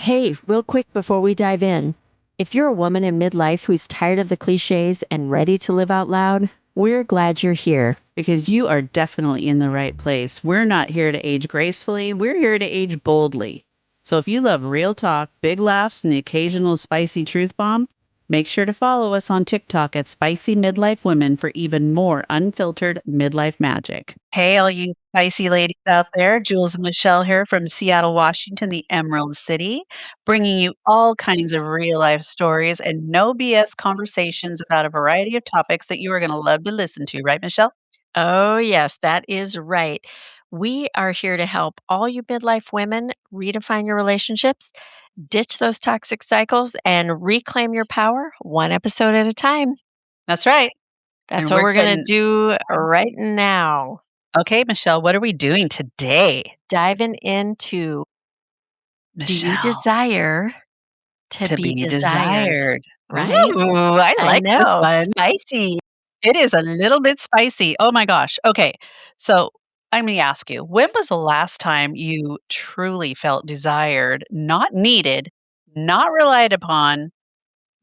Hey, real quick before we dive in, if you're a woman in midlife who's tired of the cliches and ready to live out loud, we're glad you're here. Because you are definitely in the right place. We're not here to age gracefully, we're here to age boldly. So if you love real talk, big laughs, and the occasional spicy truth bomb, make sure to follow us on TikTok at Spicy Midlife Women for even more unfiltered midlife magic. Hey, all you spicy ladies out there. Jules and Michelle here from Seattle, Washington, the Emerald City, bringing you all kinds of real life stories and no BS conversations about a variety of topics that you are going to love to listen to, right, Michelle? Oh, yes, that is right. We are here to help all you midlife women redefine your relationships, ditch those toxic cycles, and reclaim your power one episode at a time. That's right. That's And what we're we're going to getting do right now. okay, Michelle, what are we doing today? Diving into do you Michelle, desire to to be be desired? desired. Right? Ooh, I I like this know, one. spicy. It is a little bit spicy. Oh my gosh. Okay. So let me ask you, when was the last time you truly felt desired, not needed, not relied upon,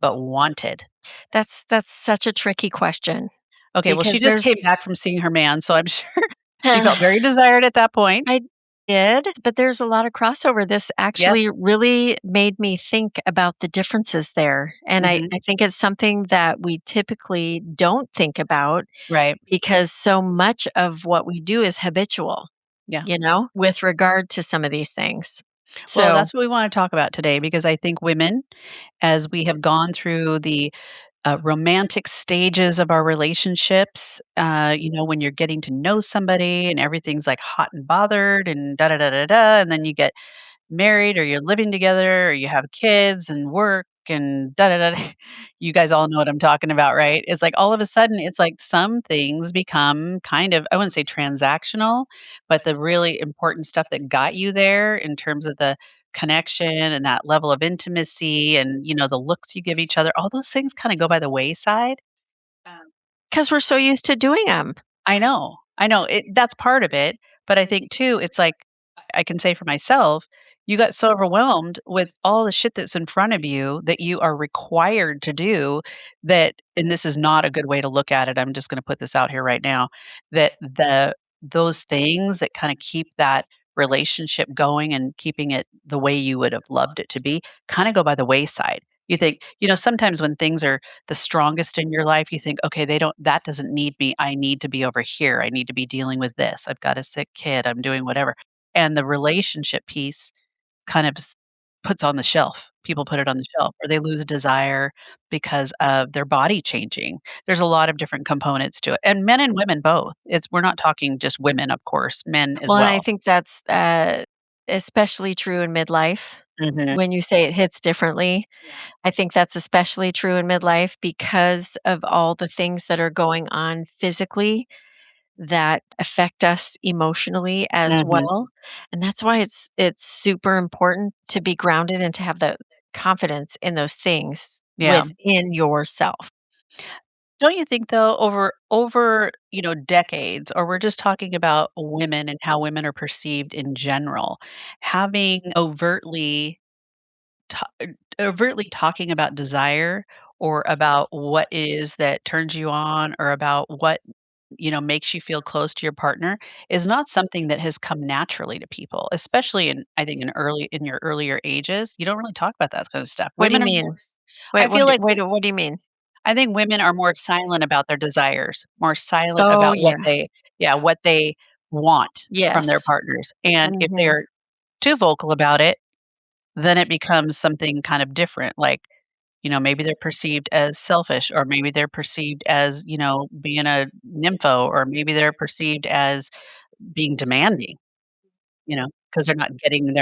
but wanted? That's such a tricky question Okay, well, she because just there's came back from seeing her man, so I'm sure she felt very desired at that point. I did, but there's a lot of crossover. This Yep. actually really made me think about the differences there. And I, Hmm. I think it's something that we typically don't think about Right. because so much of what we do is habitual, Yeah. with regard to some of these things. Well, So, that's what we want to talk about today because I think women, as we have gone through the romantic stages of our relationships, when you're getting to know somebody and everything's like hot and bothered and da da da da da, and then you get married or you're living together or you have kids and work and da da da. Da. You guys all know what I'm talking about, right? It's like all of a sudden, it's like some things become kind of, I wouldn't say transactional, but the really important stuff that got you there in terms of the connection and that level of intimacy and, the looks you give each other, all those things kind of go by the wayside. Um, because we're so used to doing them. I know that's part of it, but I think too, it's like I can say for myself, you got so overwhelmed with all the shit that's in front of you that you are required to do that, and this is not a good way to look at it. I'm just going to put this out here right now that those things that kind of keep that relationship going and keeping it the way you would have loved it to be kind of go by the wayside. You think, sometimes when things are the strongest in your life, you think, okay, that doesn't need me. I need to be over here. I need to be dealing with this. I've got a sick kid. I'm doing whatever. And the relationship piece kind of puts on the shelf. People put it on the shelf or they lose desire because of their body changing. There's a lot of different components to it. And men and women both. We're not talking just women, of course, men as Well, and I well. think that's especially true in midlife. Mhm. When you say it hits differently, Yeah. I think that's especially true in midlife because of all the things that are going on physically that affect us emotionally as Mhm. well. And that's why it's super important to be grounded and to have the confidence in those things Yeah. within yourself. Don't you think though, over, decades, or we're just talking about women and how women are perceived in general, having ta overtly talking about desire or about what it is that turns you on or about what, makes you feel close to your partner is not something that has come naturally to people, especially I think in your earlier ages. You don't really talk about that kind of stuff. What do you Women are more mean? Wait, I feel like what do you mean? I think women are more silent about their desires, more silent Oh, about yeah. what they want from their Yes. partners, and if Mhm. they're too vocal about it, then it becomes something kind of different, like, maybe they're perceived as selfish, or maybe they're perceived as, being a nympho, or maybe they're perceived as being demanding, because 'cause they're not getting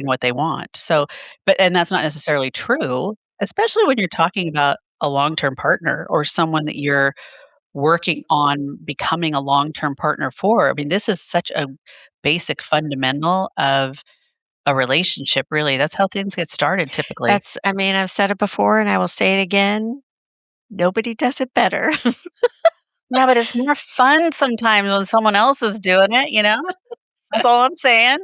what they want, so and that's not necessarily true, especially when you're talking about a long-term partner or someone that you're working on becoming a long-term partner for. I mean, this is such a basic fundamental of a relationship, really. That's how things get started typically. I mean, I've said it before and I will say it again, nobody does it better. Yeah, but it's more fun sometimes when someone else is doing it, you know? That's all I'm saying.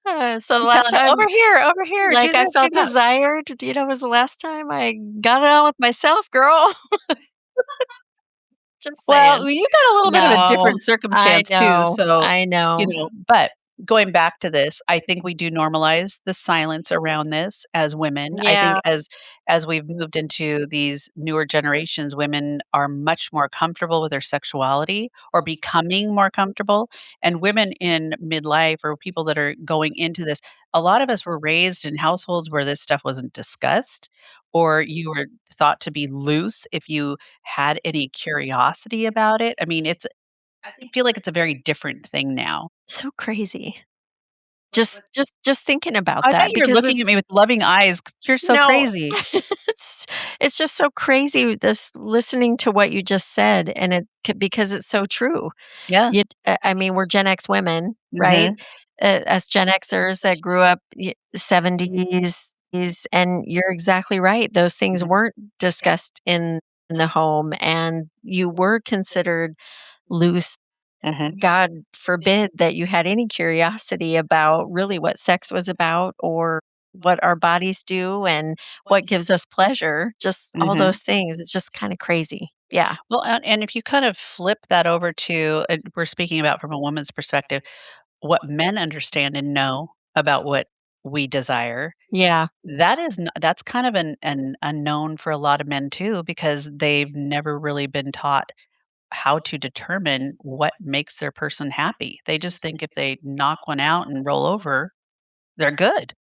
So the I'm last telling you, time, over here, do like, I this, do felt that. desired, was the last time I got it on with myself, girl. Just saying. Well, you got a little bit of a No, different circumstance too, so, I know. but going back to this, I think we do normalize the silence around this as women. I think Yeah, as we've moved into these newer generations, women are much more comfortable with their sexuality or becoming more comfortable, and women in midlife or people that are going into this, a lot of us were raised in households where this stuff wasn't discussed, or you were thought to be loose if you had any curiosity about it. I mean, I feel like it's a very different thing now. so crazy. Just thinking about I bet that you're because looking at it's me with loving eyes 'cause you're so no, crazy. it's it's just so crazy this listening to what you just said, and because it's so true. Yeah. I mean, we're Gen X women, right? Mhm. Us Gen Xers that grew up 70s, and you're exactly right. Those things Mhm. weren't discussed in the home, and you were considered loose. Mhm. God forbid that you had any curiosity about really what sex was about or what our bodies do and what gives us pleasure. Just all Mhm. those things. It's just kind of crazy. Yeah. Well, and if you kind of flip that over to we're speaking about from a woman's perspective, what men understand and know about what we desire, Yeah. that's kind of an unknown for a lot of men too, because they've never really been taught how to determine what makes their person happy. They just think if they knock one out and roll over, they're good.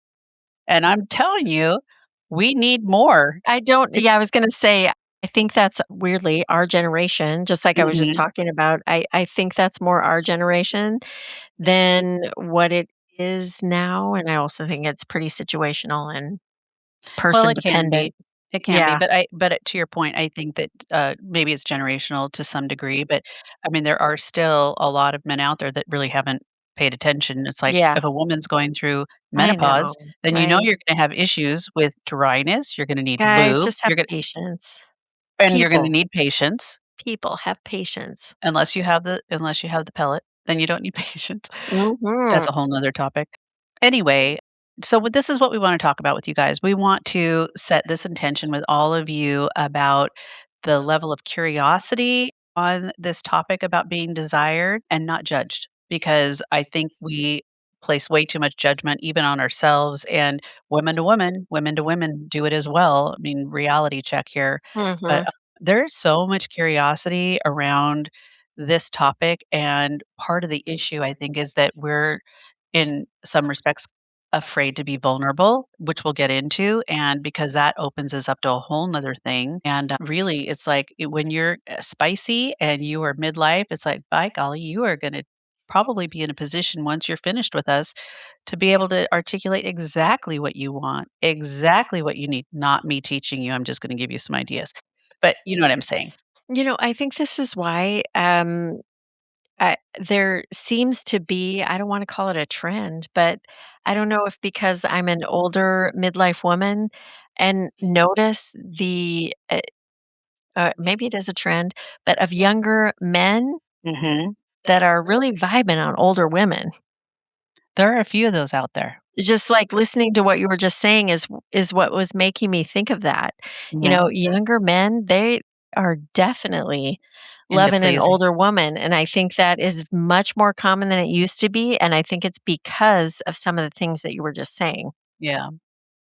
And I'm telling you, we need more I don't to yeah, I was gonna say, I think that's weirdly our generation, just like I was just Mhm, talking about. I think that's more our generation than what it is now, and I also think it's pretty situational and well, person it can dependent. be. It can be, Yeah, but to your point, I think that, maybe it's generational to some degree, but, I mean, there are still a lot of men out there that really haven't paid attention. It's like, yeah, if a woman's going through I menopause, know, then you know right? you're gonna have issues with dryness, you're gonna need Guys, lube, just have patience. you're gonna People, need patience. people have patience. Unless you have the pellet, then you don't need patience. That's Mhm. a whole nother topic. Anyway, so what this is what we wanna talk about with you guys. We want to set this intention with all of you about the level of curiosity on this topic about being desired and not judged, because I think we place way too much judgment even on ourselves, and women to women do it as well. I mean, reality check here. But, Mhm. there's so much curiosity around this topic, and part of the issue, I think, is that we're in some respects afraid to be vulnerable, which we'll get into, and because that opens us up to a whole nother thing. And really, it's like when you're spicy and you are midlife, it's like, by golly, you are going to probably be in a position once you're finished with us to be able to articulate exactly what you want, exactly what you need, not me teaching you. I'm just going to give you some ideas. But you know what I'm saying? I think this is why, there seems to be, I don't wanna call it a trend, but I don't know if because I'm an older midlife woman and notice maybe it is a trend, but of younger men Hmm. that are really vibing on older women. There are a few of those out there. Just, like, listening to what you were just saying is what was making me think of that. Yeah. Younger men, they are definitely Into loving an pleasing. older woman, and I think that is much more common than it used to be, and I think it's because of some of the things that you were just saying. Yeah.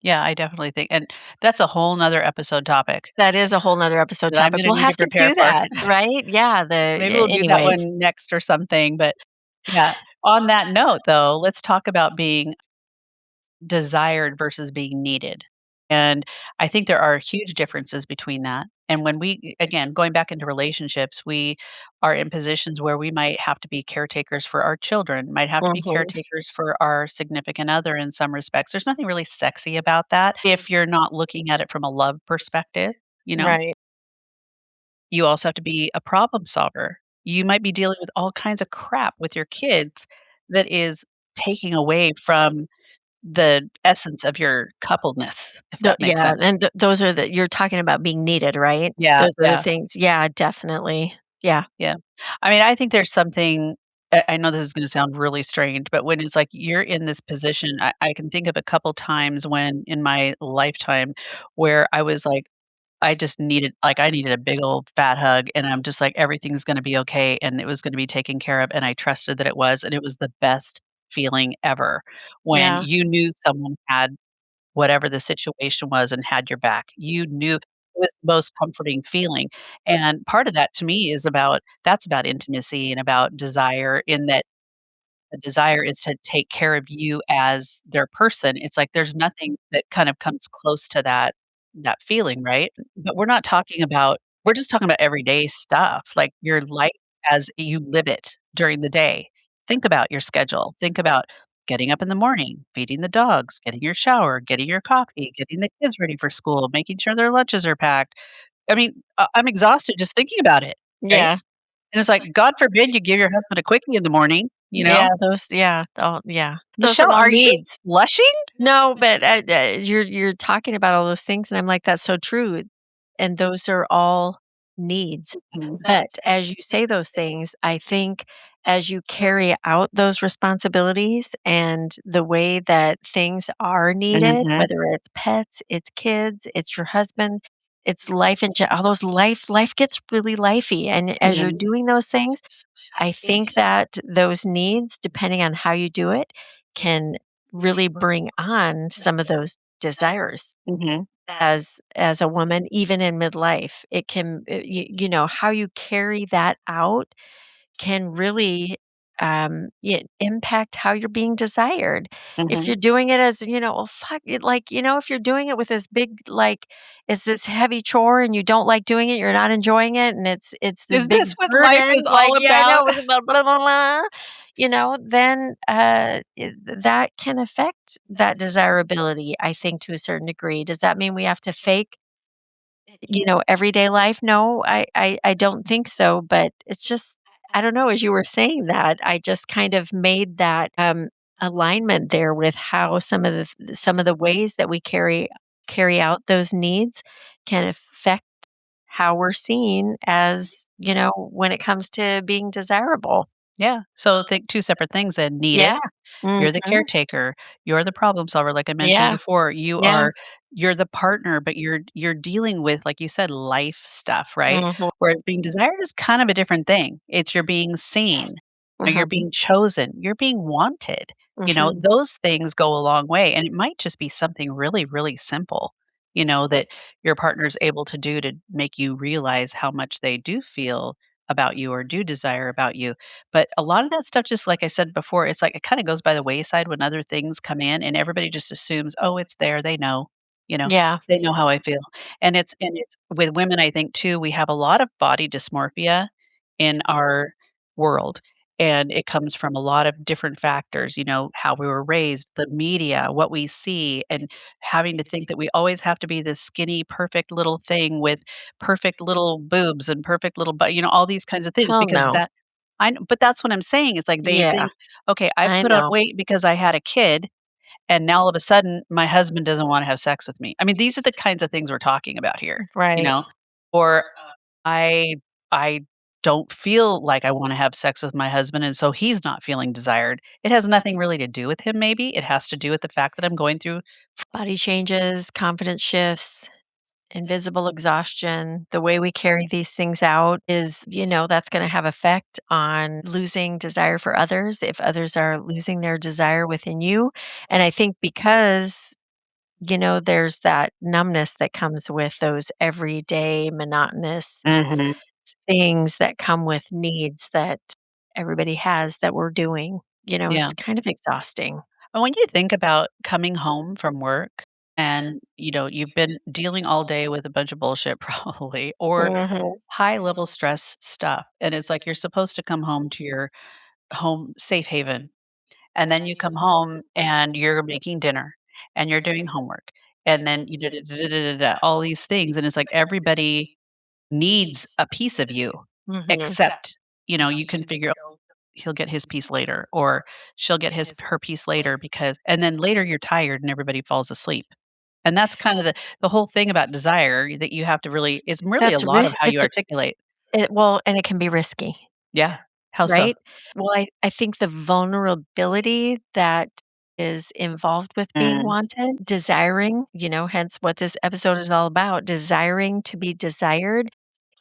Yeah, I definitely think, and that's a whole nother episode topic That is a whole 'nother episode that I'm topic. gonna We'll need to have to prepare do for. that, right? Yeah, Maybe we'll do that anyways. one next or something, but yeah. On that note, though, let's talk about being desired versus being needed. And I think there are huge differences between that. And when we, again, going back into relationships, we are in positions where we might have to be caretakers for our children, might have to be Mhm. caretakers for our significant other in some respects. There's nothing really sexy about that if you're not looking at it from a love perspective, you know? Right. You also have to be a problem solver. You might be dealing with all kinds of crap with your kids that is taking away from the essence of your coupleness, if that makes Yeah, sense. and those are you're talking about being needed, right? Yeah, Those are the yeah, things. Yeah, definitely. Yeah. yeah. I mean, I think there's something. I know this is gonna sound really strange, but when it's like you're in this position, I can think of a couple times when in my lifetime where I was like, I just needed like, I needed a big old fat hug, and I'm just like, everything's gonna be okay, and it was gonna be taken care of, and I trusted that it was, and it was the best feeling ever when Yeah. you knew someone had whatever the situation was and had your back. You knew it was the most comforting feeling, and part of that to me is about that's about intimacy and about desire in that the desire is to take care of you as their person. It's like there's nothing that kind of comes close to that feeling, right? But we're just talking about everyday stuff, like your life as you live it during the day. Think about your schedule. Think about getting up in the morning, feeding the dogs, getting your shower, getting your coffee, getting the kids ready for school, making sure their lunches are packed. I mean, I'm exhausted just thinking about it, right? Yeah. And it's like, God forbid you give your husband a quickie in the morning, you know? Yeah. Those are Michelle, all are you needs. blushing? No, but, you're talking about all those things, and I'm like, "That's so true," and those are all needs. Mhm. But as you say those things, I think as you carry out those responsibilities and the way that things are needed, Mhm, whether it's pets, it's kids, it's your husband, it's life in all those life gets really lifey, and as you're mhm, doing those things, I think that those needs, depending on how you do it, can really bring on some of those desires mhm, as a woman, even in midlife. It can, how you carry that out can really impact how you're being desired. If mhm. you're doing it as, well, fuck it, like, if you're doing it with this big, like, it's this heavy chore and you don't like doing it, you're not enjoying it, and it's this Is big this what life burden, is like, all yeah, I about? know, it's blah, blah, blah, blah, then that can affect that desirability, I think, to a certain degree. Does that mean we have to fake everyday life? No, I don't think so, but it's just I don't know, as you were saying that, I just kind of made that, alignment there with how some of the ways that we carry out those needs can affect how we're seen as, when it comes to being desirable. Yeah, so think 2 separate things then, Yeah. needed. You're the Mhm. caretaker, you're the problem solver, like I mentioned Yeah. before, Yeah. you're the partner, but you're dealing with, like you said, life stuff, right? Mhm. Whereas being desired is kind of a different thing. It's you're being seen, you're Mhm. being chosen, you're being wanted, Mhm. those things go a long way, and it might just be something really, really simple, that your partner's able to do to make you realize how much they do feel about you or do desire about you. But a lot of that stuff, just like I said before, it's like it kind of goes by the wayside when other things come in and everybody just assumes, oh, it's there. They know, you know, Yeah. they know how I feel. And it's with women, I think too, we have a lot of body dysmorphia in our world. And it comes from a lot of different factors, how we were raised, the media, what we see, and having to think that we always have to be this skinny, perfect little thing with perfect little boobs and perfect little butt, all these kinds of things Hell because no. but that's what I'm saying. It's like they Yeah, think, okay, I I put on know. weight because I had a kid, and now all of a sudden my husband doesn't want to have sex with me. I mean, these are the kinds of things we're talking about here, you Right. know? Or I I don't feel like I want to have sex with my husband and so he's not feeling desired. It has nothing really to do with him maybe. It has to do with the fact that I'm going through. Body changes, confidence shifts, invisible exhaustion. The way we carry these things out is, that's going to have effect on losing desire for others if others are losing their desire within you. And I think because, there's that numbness that comes with those everyday monotonous Mhm. things that come with needs that everybody has that we're doing. Yeah. It's kind of exhausting. And when you think about coming home from work and, you've been dealing all day with a bunch of bullshit probably or Mhm. high level stress stuff, and it's like you're supposed to come home to your home safe haven, and then you come home and you're making dinner and you're doing homework, and then you all these things, and it's like everybody needs a piece of you, Mhm. except, you can figure he'll get his piece later or she'll get her piece later because and then later you're tired and everybody falls asleep. And that's kind of the whole thing about desire that you have to really it's really a That's lot of risk how you articulate. well, and it can be risky. Yeah. How so? right? Well, I think the vulnerability that is involved with being Mm. wanted, desiring, hence what this episode is all about, desiring to be desired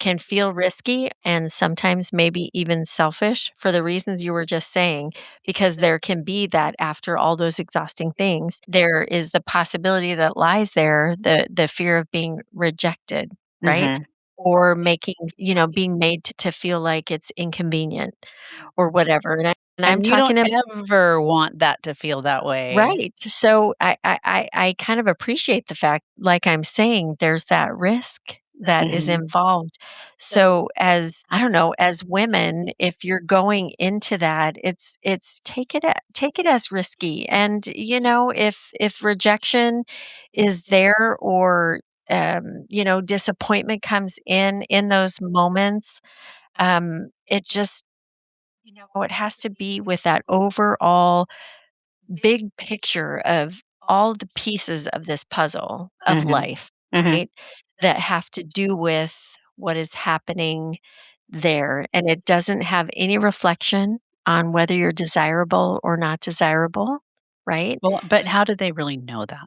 can feel risky and sometimes maybe even selfish for the reasons you were just saying, because there can be that after all those exhausting things, there is the possibility that lies there, the fear of being rejected, right? Mhm. Or being made to feel like it's inconvenient or whatever. And I'm And you don't talking about ever want that to feel that way. right. So I kind of appreciate the fact, like I'm saying, there's that risk that is Mhm. involved. So as I don't know, as women, if you're going into that, it's take it as risky. And if rejection is there or disappointment comes in those moments, it just it has to be with that overall big picture of all the pieces of this puzzle of Mhm. life, Mhm. right? That have to do with what is happening there. And it doesn't have any reflection on whether you're desirable or not desirable, right? Well, but how do they really know that?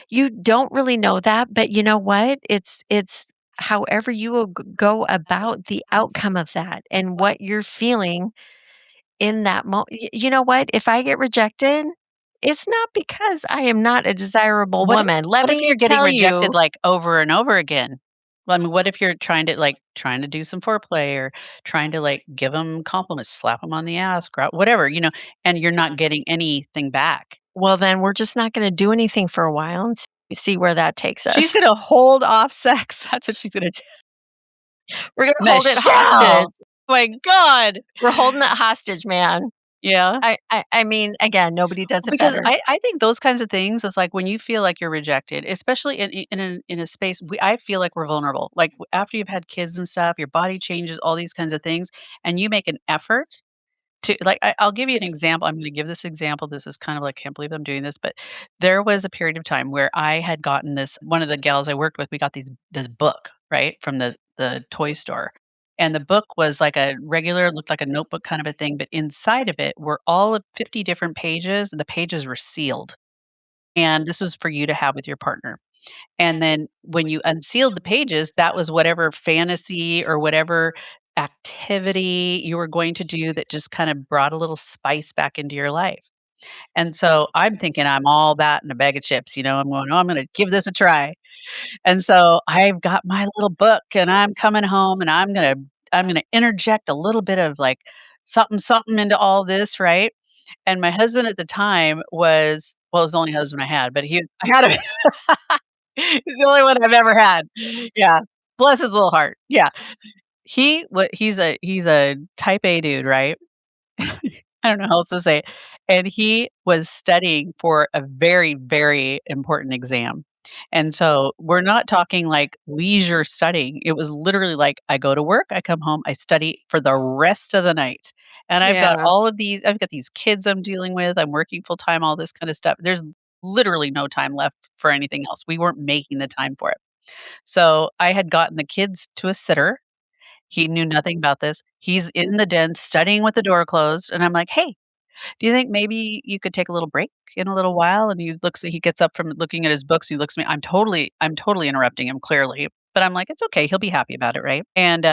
You don't really know that, but you know what? It's however you will go about the outcome of that and what you're feeling in that moment. You know what? If I get rejected, it's not because I am not a desirable What if woman. Let what if me you're getting tell rejected, you. like, over and over again? Well, I mean, what if you're trying to do some foreplay or trying to, like, give them compliments, slap them on the ass, whatever, and you're not getting anything back? Well, then we're just not gonna do anything for a while and see where that takes She's us. gonna hold off sex. That's what she's gonna do. We're gonna hold it hostage. Michelle! My god! We're holding it hostage, man. Yeah. I mean, again, nobody does it Because better. I think those kinds of things is like when you feel like you're rejected, especially in a space I feel like we're vulnerable. Like after you've had kids and stuff, your body changes, all these kinds of things, and you make an effort to like I'll give you an example. I'm going to give this example. This is kind of like can't believe I'm doing this, but there was a period of time where I had gotten this. One of the gals I worked with, we got this book right from the toy store, and the book was like a regular, looked like a notebook kind of a thing, but inside of it were all of 50 different pages. And the pages were sealed, and this was for you to have with your partner. And then when you unsealed the pages, that was whatever fantasy or whatever activity you were going to do that just kind of brought a little spice back into your life. And so I'm thinking I'm all that in a bag of chips, I'm going, "Oh, I'm gonna give this a try." And so I've got my little book and I'm coming home and I'm gonna interject a little bit of like something something into all this, right? And my husband at the time was well, it was the only husband I had, but I had a he's the only one I've ever had. Yeah. Bless his little heart. Yeah. He's a type A dude, right? I don't know how else to say it. And he was studying for a very, very important exam. And so we're not talking like leisure studying. It was literally like I go to work, I come home, I study for the rest of the night. And Yeah. I've got these kids I'm dealing with, I'm working full time, all this kind of stuff. There's literally no time left for anything else. We weren't making the time for it. So I had gotten the kids to a sitter. He knew nothing about this. He's in the den studying with the door closed. And I'm like, hey, do you think maybe you could take a little break in a little while? And he gets up from looking at his books. He looks at me. I'm totally interrupting him clearly, but I'm like, it's okay. He'll be happy about it. Right. And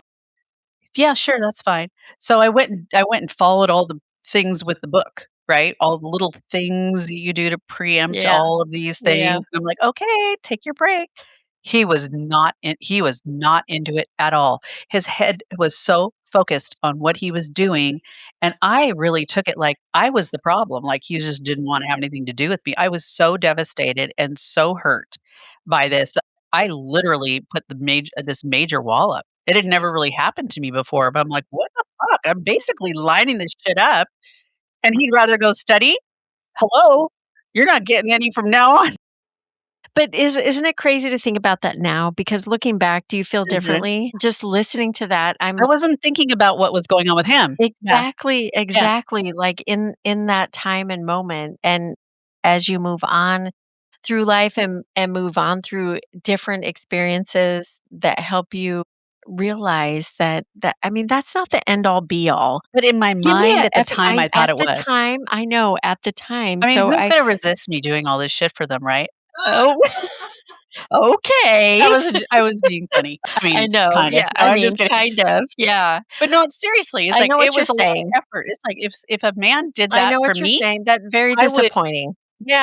yeah, sure. That's fine. So I went and followed all the things with the book, right? All the little things you do to preempt Yeah. all of these Yeah. things. And I'm like, okay, take your break. He was not into it at all. His head was so focused on what he was doing, and I really took it like I was the problem, like he just didn't wanna have anything to do with me. I was so devastated and so hurt by this. I literally put this major wall up. It had never really happened to me before, but I'm like, "What the fuck? I'm basically lining this shit up, and he'd rather go study? Hello? You're not getting any from now on." But isn't it crazy to think about that now? Because looking back, do you feel Mhm. differently? Just listening to that, I'm I wasn't thinking about what was going on with him. Yeah, exactly, yeah. exactly, like, in that time and moment, and as you move on through life and move on through different experiences that help you realize that I mean, that's not the end all be all. But in my Give me mind a at the F time, I thought at it the was. time, I know, at the time, I mean, so who's I gonna resist me doing all this shit for them, right? oh, okay. I was being funny. I I mean, know, kinda. yeah, No, I I'm mean, just kidding. kind of, yeah. But no, seriously, it's I like, know it what you're was a lot saying. of effort. It's like if a man did I that know for what you're me, saying, that very I would disappointing,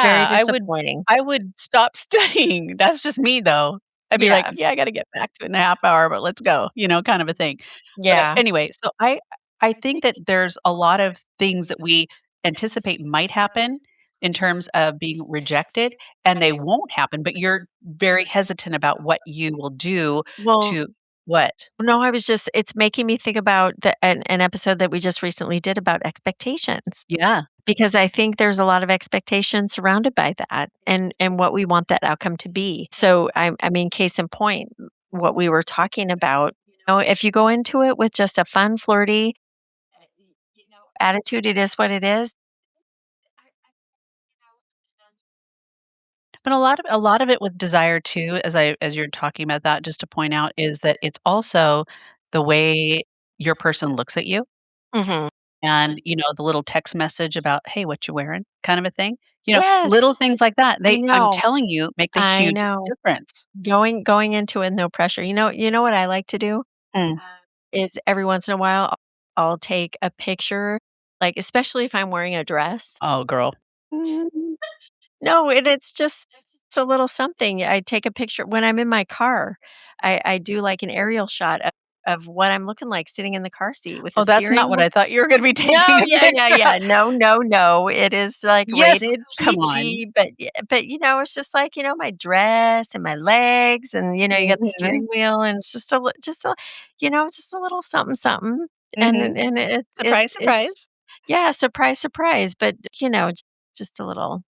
very yeah, disappointing. I would stop studying. That's just me, though. I'd be like, Yeah, "Yeah, I gotta get back to it in a half hour, but let's go," kind of a thing. But yeah. anyway, so I think that there's a lot of things that we anticipate might happen in terms of being rejected, and they won't happen, but you're very hesitant about what you will do Well, to what? no, I was just it's making me think about an episode that we just recently did about expectations, Yeah, because I think there's a lot of expectation surrounded by that and what we want that outcome to be. So, I mean, case in point, what we were talking about, if you go into it with just a fun, flirty, attitude, it is what it is. but a lot of it with desire too, as you're talking about that, just to point out, is that it's also the way your person looks at you. Mhm. And, the little text message about, "Hey, what you wearing?" kind of a thing. Yes, Little things like that, I I'm know, telling you, make the I hugest know. difference. Going into it, no pressure. You know what I like to do? Mm. Is every once in a while, I'll take a picture, like, especially if I'm wearing a dress. Oh, girl. Mm. No, it's just it's a little something. I take a picture when I'm in my car. I do, like, an aerial shot of what I'm looking like sitting in the car seat with the Oh, that's not steering what wheel. I thought you were gonna be No, taking a yeah, yeah, picture of. yeah. No, no, no. It is, like, Yes, rated come on. PG, but, it's just like, my dress and my legs and, you got the Mhm, steering wheel, and it's just a little something, something, mhm. and Surprise, it's surprise. yeah, surprise, surprise, but, just a little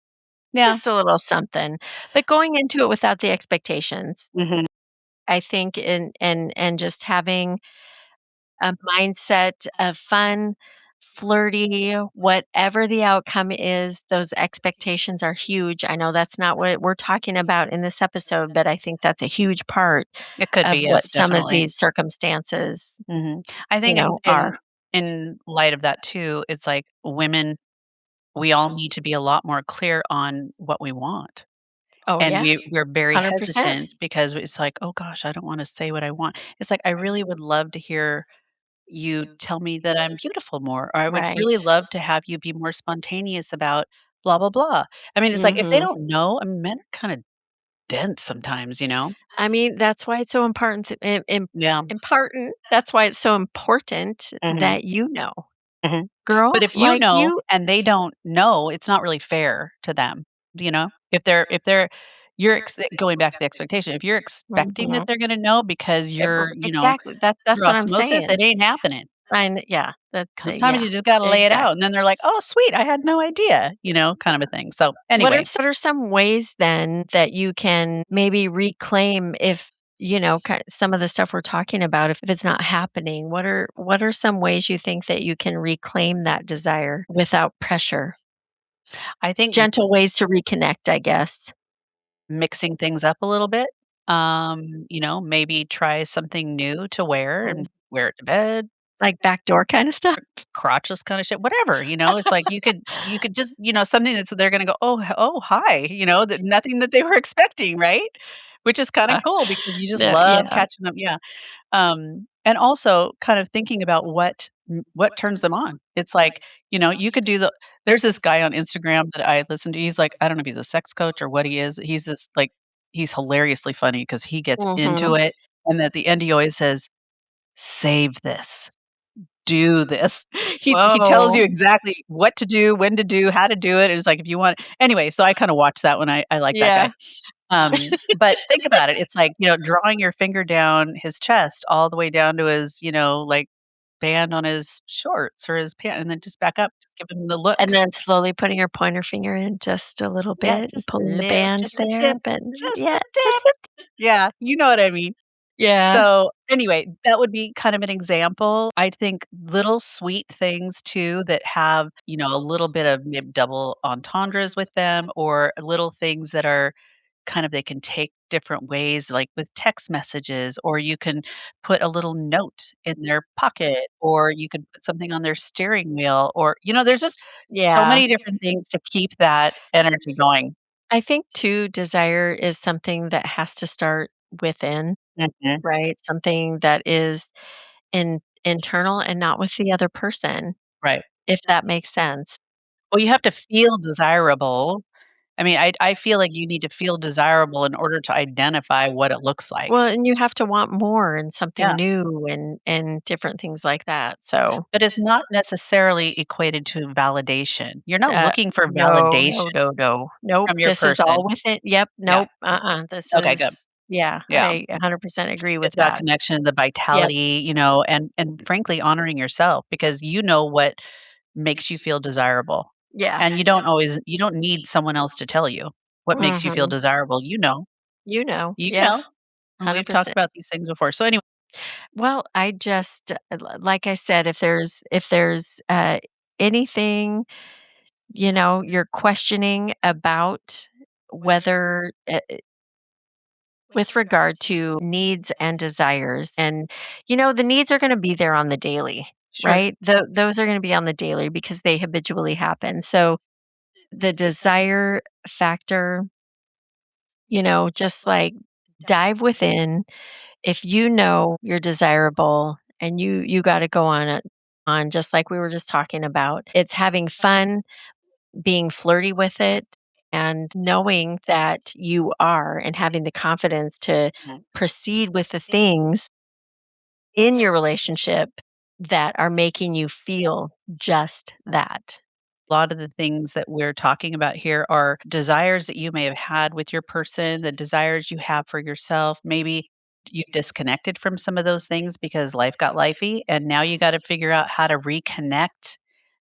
Yeah. just a little something. But going into it without the expectations, Mhm. I think and just having a mindset of fun, flirty, whatever the outcome is, those expectations are huge. I know that's not what we're talking about in this episode, but I think that's a huge part It could be, of what yes, some of definitely. these circumstances, Mhm. I think are. in light of that too, it's like women, we all need to be a lot more clear on what we want. Oh, And yeah, we're very 100%. hesitant because it's like, "Oh gosh, I don't wanna say what I want." It's like, I really would love to hear you tell me that I'm beautiful more, or I would really Right. love to have you be more spontaneous about blah, blah, blah. I mean, it's like, if they Mhm. don't know, I mean, men are kinda dense sometimes, you know? I mean, that's why it's so important Yeah. important. That's why it's so important Mhm, that you know. mhm. But Girl, if you like know you and they don't know, it's not really fair to them, do you know? If they're you're going back to the expectation, if you're expecting that Mhm. they're gonna know because you're, Exactly, that's through what I'm osmosis, saying. it ain't happening. Yeah, Sometimes yeah, you just gotta lay it out, and exactly. then they're like, "Oh, sweet, I had no idea," kind of a thing. So, anyway, What are some ways then that you can maybe reclaim if, some of the stuff we're talking about, if it's not happening, what are some ways you think that you can reclaim that desire without pressure? I think Gentle ways to reconnect, I guess. mixing things up a little bit, maybe try something new to wear Mm. and wear it to bed, Like backdoor kinda stuff? crotchless kinda shit, whatever, it's like you could just, something that's they're gonna go, "Oh, hi," that nothing that they were expecting, right? Which is kinda Uh, cool because you just no, love yeah. catching them, yeah. And also kind of thinking about what turns them on. It's like, you could do there's this guy on Instagram that I listen to, he's like, I don't know if he's a sex coach or what he is. He's this like he's hilariously funny because he gets into Mhm. it, and at the end, he always says, "Save this. Do this." He tells Whoa. you exactly what to do, when to do, how to do it, and it's like, if you want anyway, so I kinda watch that one, I like that guy. Yeah. But think about it, it's like, drawing your finger down his chest all the way down to his, like, band on his shorts or his pant, and then just back up, just give him the And look. then slowly putting your pointer finger in just a little Yeah, bit and just a pulling the little, band just the there, tip, but just yeah, the just tip. the Yeah, you know what I mean. yeah. So, anyway, that would be kind of an example. I think little sweet things too that have, a little bit of maybe double entendres with them, or little things that are, kind of they can take different ways, like with text messages, or you can put a little note in their pocket, or you can put something on their steering wheel, or, there's just so Yeah. many different things to keep that energy going. I think too, desire is something that has to start within, Mhm. right? Something that is internal and not with the other person, Right. if that makes sense. Well, you have to feel desirable. I mean, I feel like you need to feel desirable in order to identify what it looks like. Well, and you have to want more and something Yeah. new and different things like that. So, But it's not necessarily equated to validation. You're not looking for no, validation no. Nope, from your this is all person. within yep, Yeah. nope, this Okay, good. is yeah, Yeah. I 100% agree with It's about that. connection, the Yep, vitality, and frankly, honoring yourself because you know what makes you feel desirable. yeah. And you don't need someone else to tell you what makes you feel Mhm. desirable. You know. You know, You yeah, know. And we've talked 100%. about these things before. So anyway, Well, I just like I said, if there's anything, you're questioning about whether with regard to needs and desires and the needs are going to be there on the daily, sure. right? Those are going to be on the daily because they habitually happen. So the desire factor, just like dive within. If you know you're desirable and you got to go on it on just like we were just talking about, it's having fun, being flirty with it, and knowing that you are and having the confidence to Mhm. proceed with the things in your relationship that are making you feel just that. A lot of the things that we're talking about here are desires that you may have had with your person, the desires you have for yourself. Maybe you disconnected from some of those things because life got lifey, and now you got to figure out how to reconnect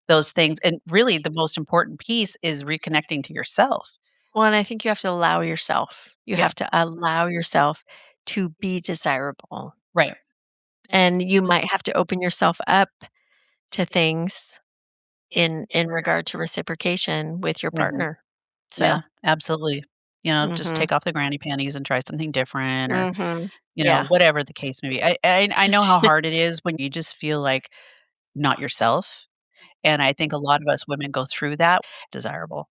those things. And really, the most important piece is reconnecting to yourself. Well, and I think you have to allow yourself. You Yeah, have to allow yourself to be desirable. right. And you might have to open yourself up to things in regard to reciprocation with your Mhm. partner. Yeah, So, absolutely. Just mhm, take off the granny panties and try something different, or mhm, yeah. whatever the case may be. I know how hard it is when you just feel like not yourself. And I think a lot of us women go through that desirable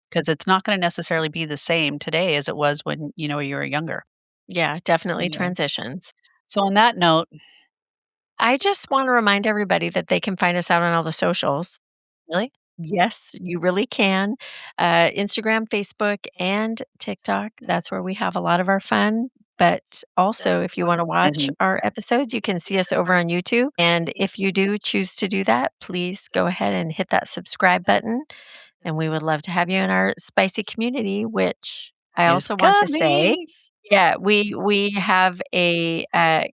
because it's not going to necessarily be the same today as it was when, you were younger. Yeah, definitely Anyway, transitions. so on that note, I just wanna remind everybody that they can find us out on all the socials. really? Yes, you really can. Instagram, Facebook, and TikTok. That's where we have a lot of our fun. But also, if you want to watch Mhm. our episodes, you can see us over on YouTube. And if you do choose to do that, please go ahead and hit that subscribe button. And we would love to have you in our spicy community, which I Is also want to say, coming. yeah, we have a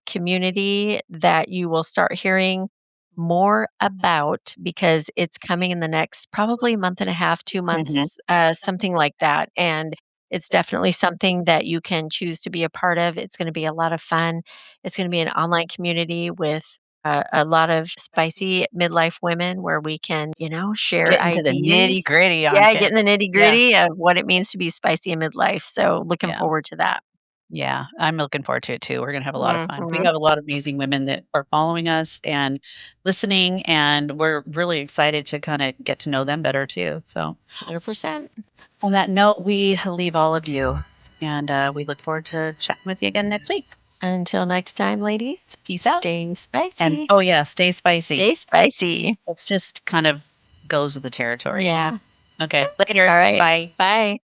community that you will start hearing more about because it's coming in the next probably month and a half, 2 Mhm. months, something like that, and it's definitely something that you can choose to be a part of. It's gonna be a lot of fun. It's gonna be an online community with a lot of spicy midlife women where we can, share Get into the nitty ideas. gritty on Yeah, things. get in the Yeah. nitty-gritty of what it means to be spicy in midlife, so looking Yeah. forward to that. Yeah, I'm looking forward to it too. We're gonna have a lot of fun. We Mhm. have a lot of amazing women that are following us and listening, and we're really excited to kinda get to know them better too. So 100%. on that note, we leave all of you, and we look forward to chatting with you again next week. Until next time, ladies, Peace out. stay And spicy. oh yeah, stay spicy. Stay spicy. It just kind of goes with the territory. Yeah. Okay. Later. All right. Bye. Bye.